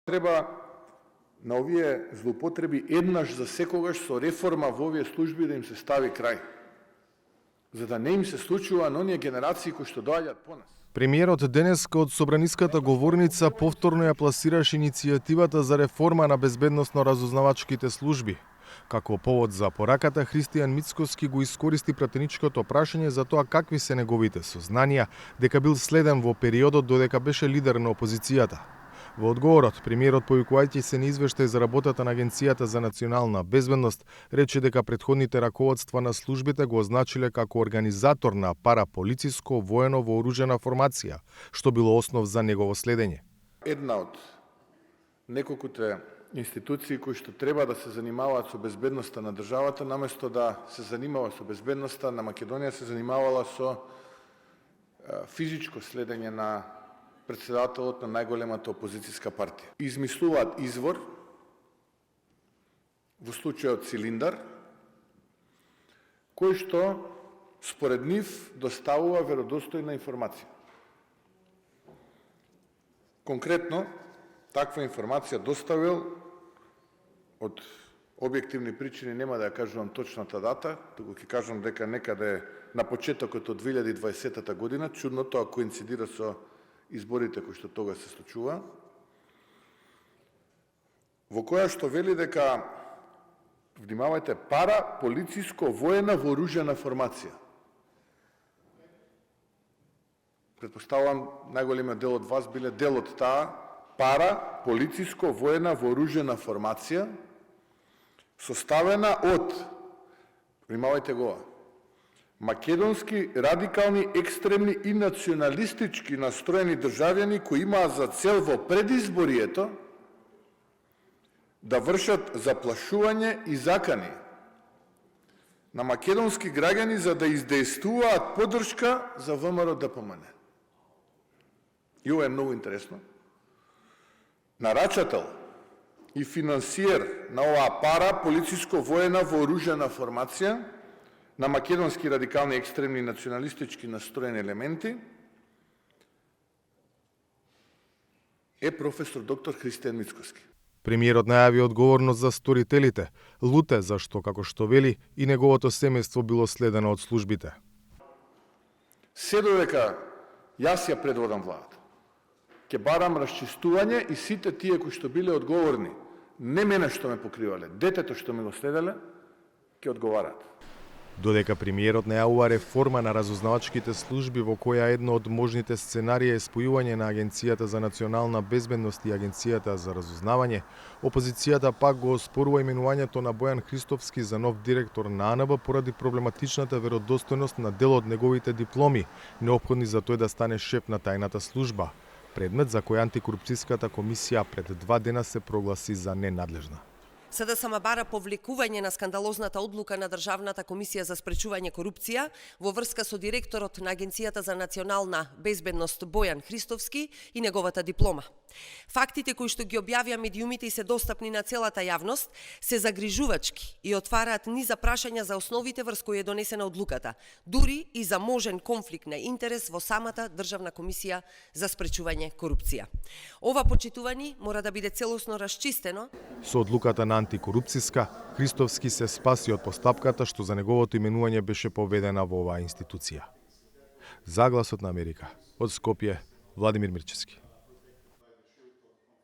Треба на овие злоупотреби еднаш за секогаш со реформа во овие служби да им се стави крај, за да не им се случува на оние генерации кои што доаѓаат по нас. Премиерот денеска од собраниската говорница повторно ја пласираше иницијативата за реформа на безбедносно-разузнавачките служби. Како повод за пораката, Христијан Мицкоски го искористи пратеничкото прашање за тоа какви се неговите сознанија дека бил следен во периодот додека беше лидер на опозицијата. Во одговорот, премиерот повикувајќи се на извештај за работата на Агенцијата за национална безбедност, рече дека претходните раководства на службите го означиле како организатор на параполициско воено вооружена формација, што било основ за негово следење. Една од неколкуте институции кои што треба да се занимаваат со безбедноста на државата, наместо да се занимава со безбедноста на Македонија, се занимавала со физичко следење на председателот на најголемата опозицијска партија. Измислуваат извор, во случајот Цилиндар, кој што според нив доставува веродостојна информација. Конкретно, таква информација доставил од објективни причини, нема да ја кажувам точната дата, туку ќе кажам дека некаде на почетокот од 2020 година, чудно тоа коинцидира со изборите кои што тога се случува, во која што вели дека, внимавајте, параполициско-воена вооружена формација. Предпоставувам, најголемиот дел од вас биле дел од таа параполициско-воена вооружена формација, составена од, внимавајте го, македонски радикални, екстремни и националистички настроени државјани кои имаат за цел во предизборието да вршат заплашување и закани на македонски граѓани за да издействуваат поддршка за ВМРО ДПМН. И ова е многу интересно. Нарачател и финансиер на оваа параполициско-воена вооружена формација на македонски радикални, екстремни, националистички настроени елементи е професор доктор Христијан Мицкоски. Премиерот најави одговорност за сторителите, луте зашто, како што вели, и неговото семејство било следено од службите. Се додека јас ја предводам владата, ќе барам расчистување и сите тие кои што биле одговорни, не мене што ме покривале, детето што ме го следеле, ќе одговараат. Додека премиерот најавува реформа на разузнавачките служби во која едно од можните сценарии е спојување на Агенцијата за национална безбедност и Агенцијата за разузнавање, опозицијата пак го оспорува именувањето на Бојан Христовски за нов директор на АНБ поради проблематичната веродостојност на дел од неговите дипломи, неопходни за тој да стане шеф на тајната служба, предмет за кој антикорупцијската комисија пред 2 дена се прогласи за ненадлежна. СДСМ бара повлекување на скандалозната одлука на Државната комисија за спречување корупција во врска со директорот на Агенцијата за национална безбедност Бојан Христовски и неговата диплома. Фактите кои што ги објавија медиумите и се достапни на целата јавност се загрижувачки и отвараат низ прашања за основите врз кои е донесена одлуката, дури и за можен конфликт на интерес во самата Државна комисија за спречување корупција. Ова, почитувани, мора да биде целосно расчистено. Со одлуката на антикорупцијска, Христовски се спаси од постапката што за неговото именување беше поведена во оваа институција. За Гласот на Америка, од Скопје, Владимир Мирчевски.